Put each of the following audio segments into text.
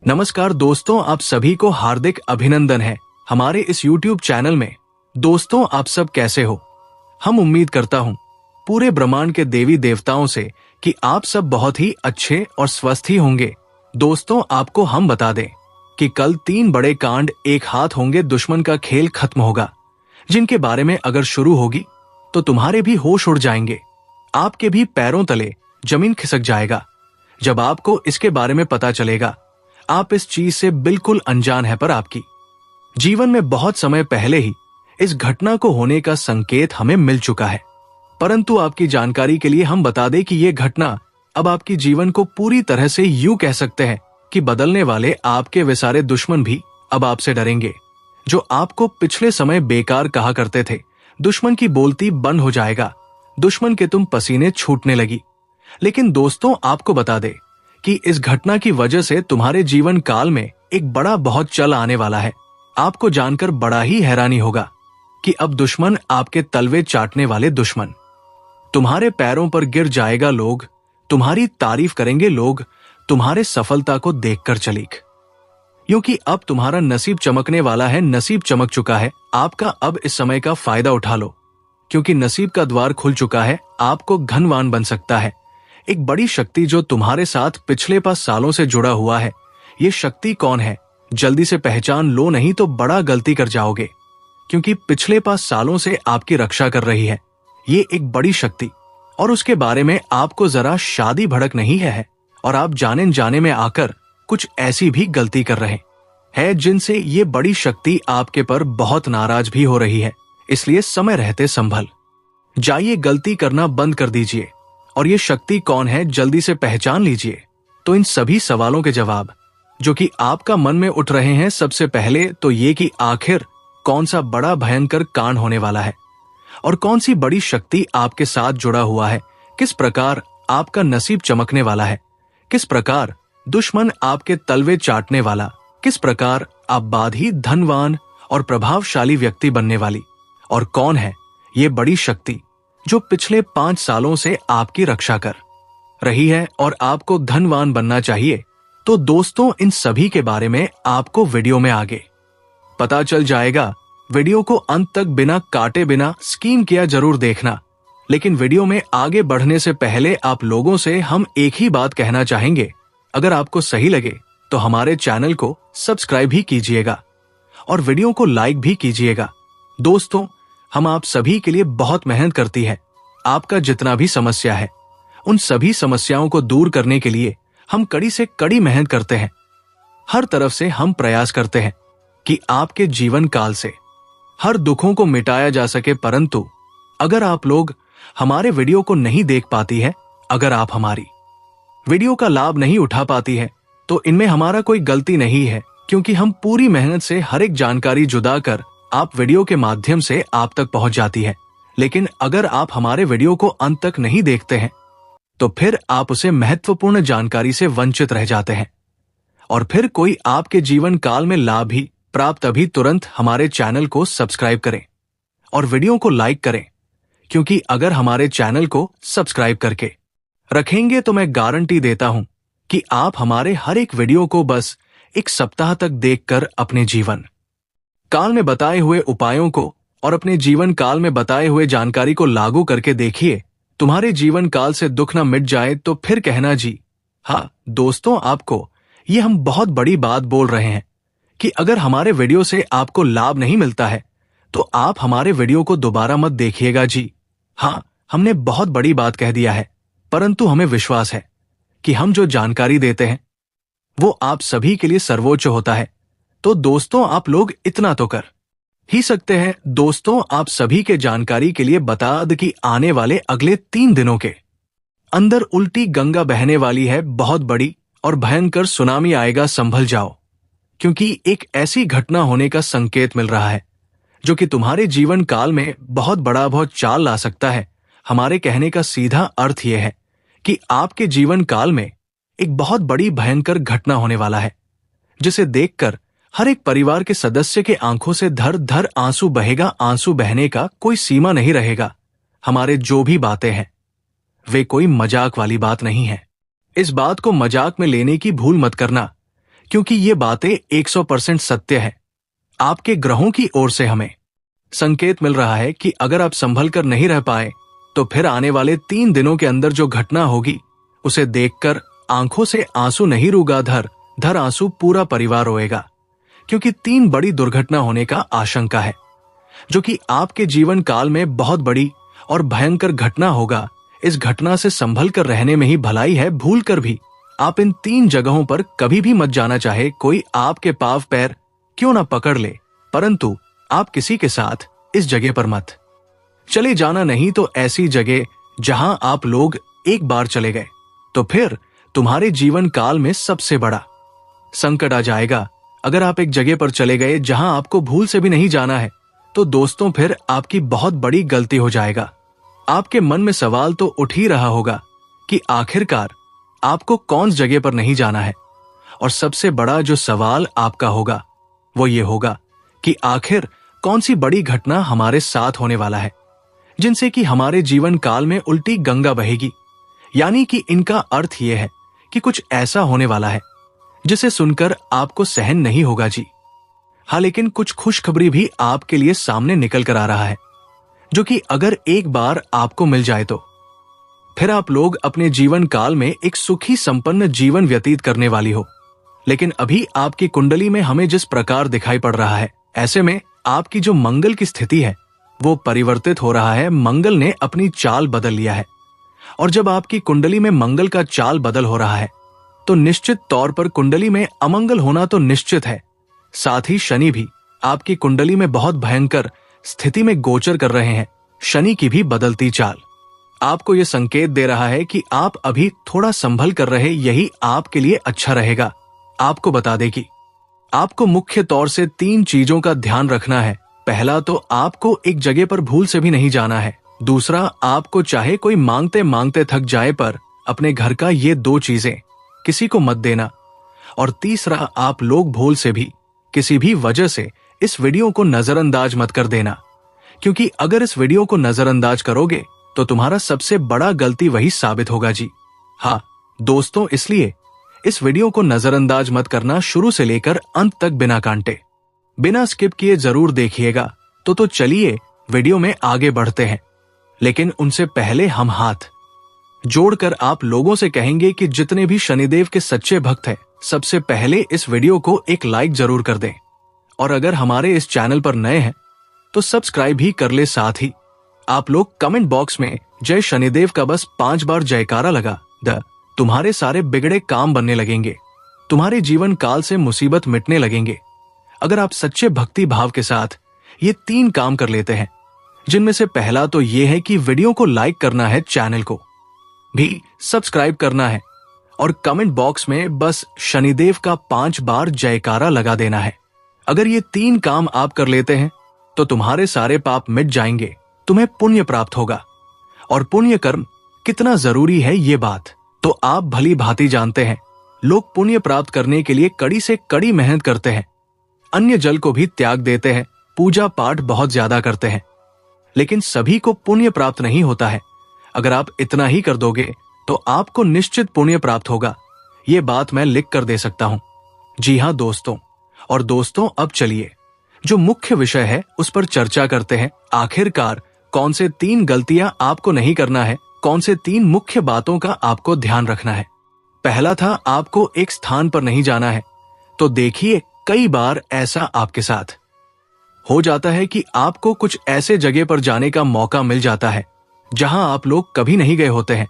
नमस्कार दोस्तों, आप सभी को हार्दिक अभिनंदन है हमारे इस YouTube चैनल में। दोस्तों, आप सब कैसे हो? हम उम्मीद करता हूँ पूरे ब्रह्मांड के देवी देवताओं से कि आप सब बहुत ही अच्छे और स्वस्थ ही होंगे। दोस्तों, आपको हम बता दें कि कल 3 बड़े कांड एक हाथ होंगे, दुश्मन का खेल खत्म होगा, जिनके बारे में अगर शुरू होगी तो तुम्हारे भी होश उड़ जाएंगे, आपके भी पैरों तले जमीन खिसक जाएगा। जब आपको इसके बारे में पता चलेगा, आप इस चीज से बिल्कुल अनजान है, पर आपकी जीवन में बहुत समय पहले ही इस घटना को होने का संकेत हमें मिल चुका है। परंतु आपकी जानकारी के लिए हम बता दें कि यह घटना अब आपकी जीवन को पूरी तरह से यूं कह सकते हैं कि बदलने वाले आपके वे सारे दुश्मन भी अब आपसे डरेंगे जो आपको पिछले समय बेकार कहा करते थे। दुश्मन की बोलती बंद हो जाएगा, दुश्मन के तुम पसीने छूटने लगी। लेकिन दोस्तों, आपको बता दे कि इस घटना की वजह से तुम्हारे जीवन काल में एक बड़ा बहुत चल आने वाला है। आपको जानकर बड़ा ही हैरानी होगा कि अब दुश्मन आपके तलवे चाटने वाले दुश्मन तुम्हारे पैरों पर गिर जाएगा। लोग तुम्हारी तारीफ करेंगे, लोग तुम्हारे सफलता को देखकर चलीक, क्योंकि अब तुम्हारा नसीब चमकने वाला है। नसीब चमक चुका है आपका, अब इस समय का फायदा उठा लो, क्योंकि नसीब का द्वार खुल चुका है। आपको धनवान बन सकता है एक बड़ी शक्ति जो तुम्हारे साथ पिछले 5 सालों से जुड़ा हुआ है। ये शक्ति कौन है? जल्दी से पहचान लो, नहीं तो बड़ा गलती कर जाओगे, क्योंकि पिछले 5 सालों से आपकी रक्षा कर रही है ये एक बड़ी शक्ति। और उसके बारे में आपको जरा शादी भड़क नहीं है और आप जाने जाने में आकर कुछ ऐसी भी गलती कर रहे हैं जिनसे ये बड़ी शक्ति आपके पर बहुत नाराज भी हो रही है। इसलिए समय रहते संभल जाइए, गलती करना बंद कर दीजिए। और ये शक्ति कौन है, जल्दी से पहचान लीजिए। तो इन सभी सवालों के जवाब जो कि आपका मन में उठ रहे हैं, सबसे पहले तो ये कि आखिर कौन सा बड़ा भयंकर कांड होने वाला है और कौन सी बड़ी शक्ति आपके साथ जुड़ा हुआ है, किस प्रकार आपका नसीब चमकने वाला है, किस प्रकार दुश्मन आपके तलवे चाटने वाला, किस प्रकार आप बाद ही धनवान और प्रभावशाली व्यक्ति बनने वाली, और कौन है ये बड़ी शक्ति जो पिछले 5 सालों से आपकी रक्षा कर रही है और आपको धनवान बनना चाहिए। तो दोस्तों, इन सभी के बारे में आपको वीडियो में आगे पता चल जाएगा। वीडियो को अंत तक बिना काटे, बिना स्किप किया जरूर देखना। लेकिन वीडियो में आगे बढ़ने से पहले आप लोगों से हम एक ही बात कहना चाहेंगे, अगर आपको सही लगे तो हमारे चैनल को सब्सक्राइब भी कीजिएगा और वीडियो को लाइक भी कीजिएगा। दोस्तों, हम आप सभी के लिए बहुत मेहनत करती है। आपका जितना भी समस्या है, उन सभी समस्याओं को दूर करने के लिए हम कड़ी से कड़ी मेहनत करते हैं। हर तरफ से हम प्रयास करते हैं कि आपके जीवन काल से हर दुखों को मिटाया जा सके। परंतु अगर आप लोग हमारे वीडियो को नहीं देख पाती है, अगर आप हमारी वीडियो का लाभ नहीं उठा पाती है, तो इनमें हमारा कोई गलती नहीं है, क्योंकि हम पूरी मेहनत से हर एक जानकारी जुदा कर आप वीडियो के माध्यम से आप तक पहुंच जाती है। लेकिन अगर आप हमारे वीडियो को अंत तक नहीं देखते हैं, तो फिर आप उसे महत्वपूर्ण जानकारी से वंचित रह जाते हैं और फिर कोई आपके जीवन काल में लाभ ही प्राप्त। अभी तुरंत हमारे चैनल को सब्सक्राइब करें और वीडियो को लाइक करें, क्योंकि अगर हमारे चैनल को सब्सक्राइब करके रखेंगे तो मैं गारंटी देता हूं कि आप हमारे हर एक वीडियो को बस 1 सप्ताह तक देखकर अपने जीवन काल में बताए हुए उपायों को और अपने जीवन काल में बताए हुए जानकारी को लागू करके देखिए। तुम्हारे जीवन काल से दुख न मिट जाए तो फिर कहना जी हाँ। दोस्तों, आपको ये हम बहुत बड़ी बात बोल रहे हैं कि अगर हमारे वीडियो से आपको लाभ नहीं मिलता है तो आप हमारे वीडियो को दोबारा मत देखिएगा जी हाँ। हमने बहुत बड़ी बात कह दिया है, परंतु हमें विश्वास है कि हम जो जानकारी देते हैं वो आप सभी के लिए सर्वोच्च होता है। तो दोस्तों, आप लोग इतना तो कर ही सकते हैं। दोस्तों, आप सभी के जानकारी के लिए बता दें कि आने वाले अगले 3 दिनों के अंदर उल्टी गंगा बहने वाली है, बहुत बड़ी और भयंकर सुनामी आएगा, संभल जाओ, क्योंकि एक ऐसी घटना होने का संकेत मिल रहा है जो कि तुम्हारे जीवन काल में बहुत बड़ा बहुत चाल ला सकता है। हमारे कहने का सीधा अर्थ यह है कि आपके जीवन काल में एक बहुत बड़ी भयंकर घटना होने वाला है, जिसे देखकर हर एक परिवार के सदस्य के आंखों से धर धर आंसू बहेगा। आंसू बहने का कोई सीमा नहीं रहेगा। हमारे जो भी बातें हैं वे कोई मजाक वाली बात नहीं है। इस बात को मजाक में लेने की भूल मत करना, क्योंकि ये बातें 100% सत्य है। आपके ग्रहों की ओर से हमें संकेत मिल रहा है कि अगर आप संभल कर नहीं रह पाए तो फिर आने वाले 3 दिनों के अंदर जो घटना होगी उसे देखकर आंखों से आंसू नहीं रुगा धर आंसू पूरा परिवार रोएगा, क्योंकि 3 बड़ी दुर्घटना होने का आशंका है, जो कि आपके जीवन काल में बहुत बड़ी और भयंकर घटना होगा। इस घटना से संभल कर रहने में ही भलाई है। भूल कर भी आप इन 3 जगहों पर कभी भी मत जाना। चाहे कोई आपके पांव पैर क्यों ना पकड़ ले, परंतु आप किसी के साथ इस जगह पर मत चले जाना। नहीं तो ऐसी जगह जहां आप लोग एक बार चले गए तो फिर तुम्हारे जीवन काल में सबसे बड़ा संकट आ जाएगा। अगर आप एक जगह पर चले गए जहां आपको भूल से भी नहीं जाना है तो दोस्तों फिर आपकी बहुत बड़ी गलती हो जाएगा। आपके मन में सवाल तो उठ ही रहा होगा कि आखिरकार आपको कौन सी जगह पर नहीं जाना है, और सबसे बड़ा जो सवाल आपका होगा वो ये होगा कि आखिर कौन सी बड़ी घटना हमारे साथ होने वाला है, जिनसे कि हमारे जीवन काल में उल्टी गंगा बहेगी। यानी कि इनका अर्थ यह है कि कुछ ऐसा होने वाला है जिसे सुनकर आपको सहन नहीं होगा जी। हाँ, लेकिन कुछ खुशखबरी भी आपके लिए सामने निकल कर आ रहा है, जो कि अगर एक बार आपको मिल जाए तो फिर आप लोग अपने जीवन काल में एक सुखी संपन्न जीवन व्यतीत करने वाली हो। लेकिन अभी आपकी कुंडली में हमें जिस प्रकार दिखाई पड़ रहा है, ऐसे में आपकी जो मंगल की स्थिति है वो परिवर्तित हो रहा है। मंगल ने अपनी चाल बदल लिया है, और जब आपकी कुंडली में मंगल का चाल बदल हो रहा है तो निश्चित तौर पर कुंडली में अमंगल होना तो निश्चित है। साथ ही शनि भी आपकी कुंडली में बहुत भयंकर स्थिति में गोचर कर रहे हैं। शनि की भी बदलती चाल आपको यह संकेत दे रहा है कि आप अभी थोड़ा संभल कर रहे, यही आपके लिए अच्छा रहेगा। आपको बता दें कि आपको मुख्य तौर से 3 चीजों का ध्यान रखना है। पहला तो आपको एक जगह पर भूल से भी नहीं जाना है। दूसरा, आपको चाहे कोई मांगते मांगते थक जाए पर अपने घर का ये 2 चीजें किसी को मत देना। और तीसरा, आप लोग भूल से भी किसी भी वजह से इस वीडियो को नजरअंदाज मत कर देना, क्योंकि अगर इस वीडियो को नजरअंदाज करोगे तो तुम्हारा सबसे बड़ा गलती वही साबित होगा जी। हाँ दोस्तों, इसलिए इस वीडियो को नजरअंदाज मत करना। शुरू से लेकर अंत तक बिना कांटे बिना स्किप किए जरूर देखिएगा। तो चलिए वीडियो में आगे बढ़ते हैं, लेकिन उनसे पहले हम हाथ जोड़कर आप लोगों से कहेंगे कि जितने भी शनिदेव के सच्चे भक्त हैं, सबसे पहले इस वीडियो को एक लाइक जरूर कर दें, और अगर हमारे इस चैनल पर नए हैं तो सब्सक्राइब भी कर ले। साथ ही आप लोग कमेंट बॉक्स में जय शनिदेव का बस 5 बार जयकारा लगा तुम्हारे सारे बिगड़े काम बनने लगेंगे, तुम्हारे जीवन काल से मुसीबत मिटने लगेंगे। अगर आप सच्चे भक्ति भाव के साथ ये 3 काम कर लेते हैं, जिनमें से पहला तो ये है कि वीडियो को लाइक करना है, चैनल को भी सब्सक्राइब करना है, और कमेंट बॉक्स में बस शनिदेव का 5 बार जयकारा लगा देना है। अगर ये 3 काम आप कर लेते हैं तो तुम्हारे सारे पाप मिट जाएंगे, तुम्हें पुण्य प्राप्त होगा। और पुण्य कर्म कितना जरूरी है ये बात तो आप भली भांति जानते हैं। लोग पुण्य प्राप्त करने के लिए कड़ी से कड़ी मेहनत करते हैं, अन्य जल को भी त्याग देते हैं, पूजा पाठ बहुत ज्यादा करते हैं, लेकिन सभी को पुण्य प्राप्त नहीं होता है। अगर आप इतना ही कर दोगे तो आपको निश्चित पुण्य प्राप्त होगा, ये बात मैं लिख कर दे सकता हूं। जी हां दोस्तों, और दोस्तों अब चलिए जो मुख्य विषय है उस पर चर्चा करते हैं। आखिरकार कौन से 3 गलतियां आपको नहीं करना है, कौन से 3 मुख्य बातों का आपको ध्यान रखना है। पहला था आपको एक स्थान पर नहीं जाना है। तो देखिए, कई बार ऐसा आपके साथ हो जाता है कि आपको कुछ ऐसे जगह पर जाने का मौका मिल जाता है जहां आप लोग कभी नहीं गए होते हैं,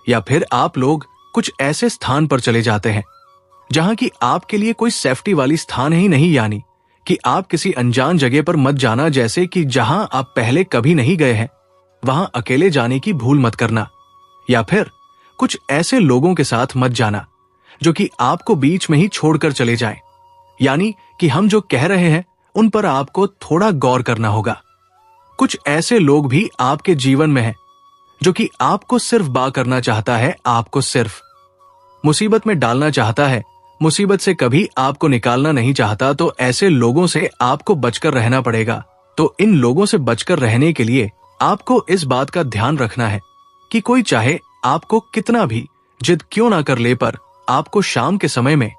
या फिर आप लोग कुछ ऐसे स्थान पर चले जाते हैं जहां की आपके लिए कोई सेफ्टी वाली स्थान ही नहीं, यानी कि आप किसी अनजान जगह पर मत जाना, जैसे कि जहां आप पहले कभी नहीं गए हैं वहां अकेले जाने की भूल मत करना, या फिर कुछ ऐसे लोगों के साथ मत जाना जो कि आपको बीच में ही छोड़कर चले जाएं। यानी कि हम जो कह रहे हैं उन पर आपको थोड़ा गौर करना होगा। कुछ ऐसे लोग भी आपके जीवन में हैं जो कि आपको सिर्फ बा करना चाहता है, आपको सिर्फ मुसीबत में डालना चाहता है, मुसीबत से कभी आपको निकालना नहीं चाहता। तो ऐसे लोगों से आपको बचकर रहना पड़ेगा। तो इन लोगों से बचकर रहने के लिए आपको इस बात का ध्यान रखना है कि कोई चाहे आपको कितना भी जिद क्यों ना कर ले, पर आपको शाम के समय में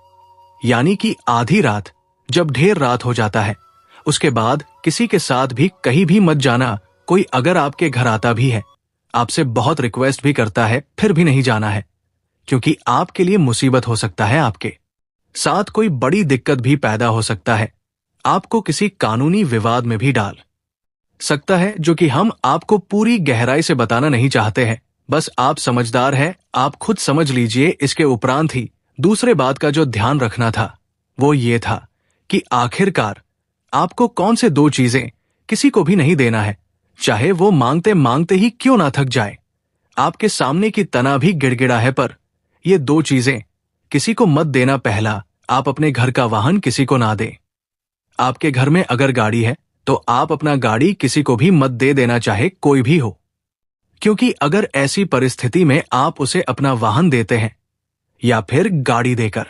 यानी कि आधी रात, जब ढेर रात हो जाता है। उसके बाद किसी के साथ भी कहीं भी मत जाना। कोई अगर आपके घर आता भी है, आपसे बहुत रिक्वेस्ट भी करता है, फिर भी नहीं जाना है, क्योंकि आपके लिए मुसीबत हो सकता है। आपके साथ कोई बड़ी दिक्कत भी पैदा हो सकता है, आपको किसी कानूनी विवाद में भी डाल सकता है, जो कि हम आपको पूरी गहराई से बताना नहीं चाहते हैं। बस आप समझदार हैं, आप खुद समझ लीजिए। इसके उपरांत ही दूसरे बात का जो ध्यान रखना था वो ये था कि आखिरकार आपको कौन से दो चीजें किसी को भी नहीं देना है, चाहे वो मांगते मांगते ही क्यों ना थक जाए। आपके सामने की तना भी गिड़गिड़ा है, पर ये दो चीजें किसी को मत देना। पहला, आप अपने घर का वाहन किसी को ना दें। आपके घर में अगर गाड़ी है तो आप अपना गाड़ी किसी को भी मत दे देना, चाहे कोई भी हो, क्योंकि अगर ऐसी परिस्थिति में आप उसे अपना वाहन देते हैं या फिर गाड़ी देकर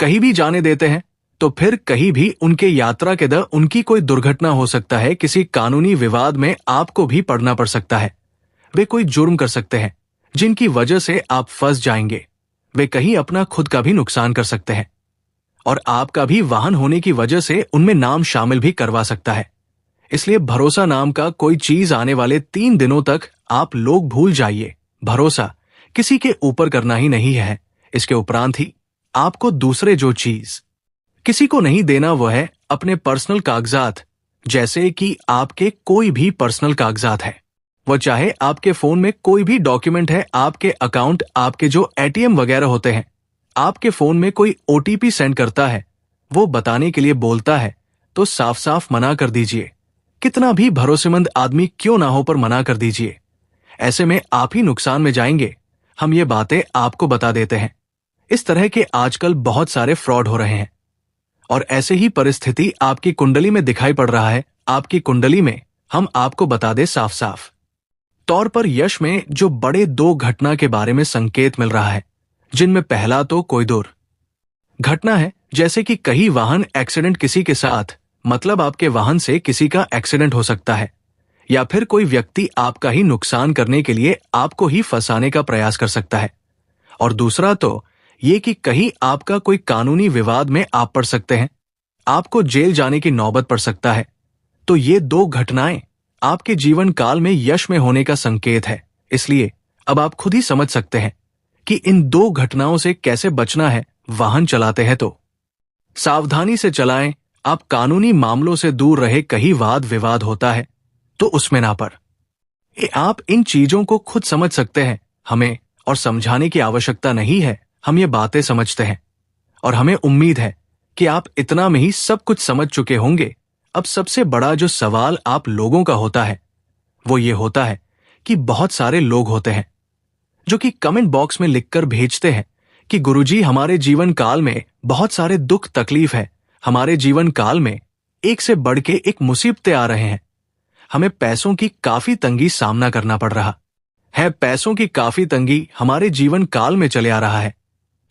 कहीं भी जाने देते हैं, तो फिर कहीं भी उनके यात्रा के दौरान उनकी कोई दुर्घटना हो सकता है। किसी कानूनी विवाद में आपको भी पड़ना पड़ सकता है। वे कोई जुर्म कर सकते हैं जिनकी वजह से आप फंस जाएंगे। वे कहीं अपना खुद का भी नुकसान कर सकते हैं, और आपका भी वाहन होने की वजह से उनमें नाम शामिल भी करवा सकता है। इसलिए भरोसा नाम का कोई चीज आने वाले 3 दिनों तक आप लोग भूल जाइए। भरोसा किसी के ऊपर करना ही नहीं है। इसके उपरांत ही आपको दूसरे जो चीज किसी को नहीं देना वो है अपने पर्सनल कागजात, जैसे कि आपके कोई भी पर्सनल कागजात है। वो चाहे आपके फोन में कोई भी डॉक्यूमेंट है, आपके अकाउंट, आपके जो एटीएम वगैरह होते हैं। आपके फोन में कोई ओटीपी सेंड करता है, वो बताने के लिए बोलता है, तो साफ साफ मना कर दीजिए। कितना भी भरोसेमंद आदमी क्यों ना हो, पर मना कर दीजिए। ऐसे में आप ही नुकसान में जाएंगे। हम ये बातें आपको बता देते हैं। इस तरह के आजकल बहुत सारे फ्रॉड हो रहे हैं, और ऐसे ही परिस्थिति आपकी कुंडली में दिखाई पड़ रहा है। आपकी कुंडली में हम आपको बता दे साफ साफ तौर पर यश में जो बड़े 2 घटना के बारे में संकेत मिल रहा है, जिनमें पहला तो कोई दूर घटना है, जैसे कि कहीं वाहन एक्सीडेंट किसी के साथ, मतलब आपके वाहन से किसी का एक्सीडेंट हो सकता है, या फिर कोई व्यक्ति आपका ही नुकसान करने के लिए आपको ही फंसाने का प्रयास कर सकता है। और दूसरा तो ये कि कहीं आपका कोई कानूनी विवाद में आप पड़ सकते हैं, आपको जेल जाने की नौबत पड़ सकता है। तो ये 2 घटनाएं आपके जीवन काल में यश में होने का संकेत है। इसलिए अब आप खुद ही समझ सकते हैं कि इन 2 घटनाओं से कैसे बचना है। वाहन चलाते हैं तो सावधानी से चलाएं। आप कानूनी मामलों से दूर रहे। कहीं वाद विवाद होता है तो उसमें ना पड़। आप इन चीजों को खुद समझ सकते हैं। हमें और समझाने की आवश्यकता नहीं है। हम ये बातें समझते हैं, और हमें उम्मीद है कि आप इतना में ही सब कुछ समझ चुके होंगे। अब सबसे बड़ा जो सवाल आप लोगों का होता है वो ये होता है कि बहुत सारे लोग होते हैं जो कि कमेंट बॉक्स में लिखकर भेजते हैं कि गुरुजी, हमारे जीवन काल में बहुत सारे दुख तकलीफ है। हमारे जीवन काल में एक से बढ़ के एक मुसीबतें आ रहे हैं। हमें पैसों की काफी तंगी सामना करना पड़ रहा है। पैसों की काफी तंगी हमारे जीवन काल में चले आ रहा है।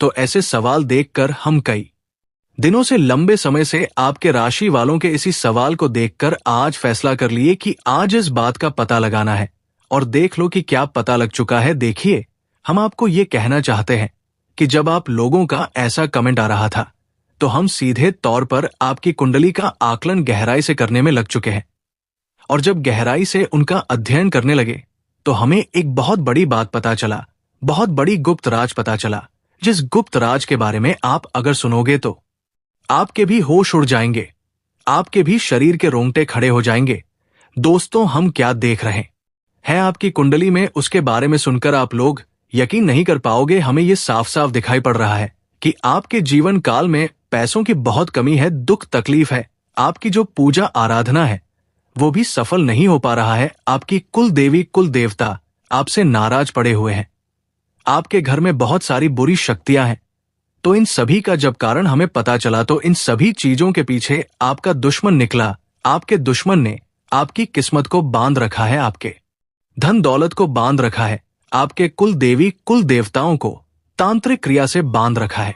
तो ऐसे सवाल देखकर हम कई दिनों से, लंबे समय से आपके राशि वालों के इसी सवाल को देखकर आज फैसला कर लिए कि आज इस बात का पता लगाना है। और देख लो कि क्या पता लग चुका है। देखिए, हम आपको ये कहना चाहते हैं कि जब आप लोगों का ऐसा कमेंट आ रहा था, तो हम सीधे तौर पर आपकी कुंडली का आकलन गहराई से करने में लग चुके हैं। और जब गहराई से उनका अध्ययन करने लगे, तो हमें एक बहुत बड़ी बात पता चला, बहुत बड़ी गुप्त राज पता चला, जिस गुप्त राज के बारे में आप अगर सुनोगे तो आपके भी होश उड़ जाएंगे, आपके भी शरीर के रोंगटे खड़े हो जाएंगे। दोस्तों, हम क्या देख रहे हैं आपकी कुंडली में, उसके बारे में सुनकर आप लोग यकीन नहीं कर पाओगे। हमें यह साफ साफ दिखाई पड़ रहा है कि आपके जीवन काल में पैसों की बहुत कमी है, दुख तकलीफ है। आपकी जो पूजा आराधना है वो भी सफल नहीं हो पा रहा है। आपकी कुल देवी कुल देवता आपसे नाराज पड़े हुए हैं। आपके घर में बहुत सारी बुरी शक्तियां हैं। तो इन सभी का जब कारण हमें पता चला, तो इन सभी चीजों के पीछे आपका दुश्मन निकला। आपके दुश्मन ने आपकी किस्मत को बांध रखा है, आपके धन दौलत को बांध रखा है, आपके कुल देवी कुल देवताओं को तांत्रिक क्रिया से बांध रखा है,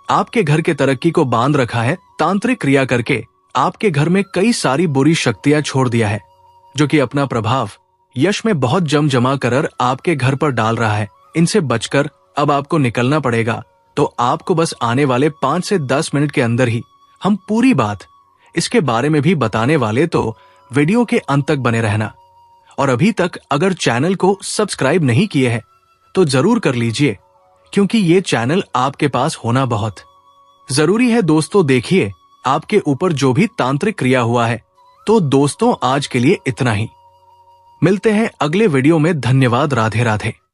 आपके घर के तरक्की को बांध रखा है। तांत्रिक क्रिया करके आपके घर में कई सारी बुरी शक्तियां छोड़ दिया है, जो कि अपना प्रभाव यश में बहुत जमा कर आपके घर पर डाल रहा है। इनसे बचकर अब आपको निकलना पड़ेगा। तो तो आपको बस आने वाले 5 से 10 मिनट के अंदर ही हम पूरी बात इसके बारे में भी बताने वाले, तो वीडियो के अंत तक बने रहना। और अभी तक अगर चैनल को सब्सक्राइब नहीं किए हैं तो जरूर कर लीजिए, क्योंकि ये चैनल आपके पास होना बहुत जरूरी है। दोस्तों देखिए, आपके ऊपर जो भी तांत्रिक क्रिया हुआ है। तो दोस्तों आज के लिए इतना ही। मिलते हैं अगले वीडियो में। धन्यवाद। राधे राधे।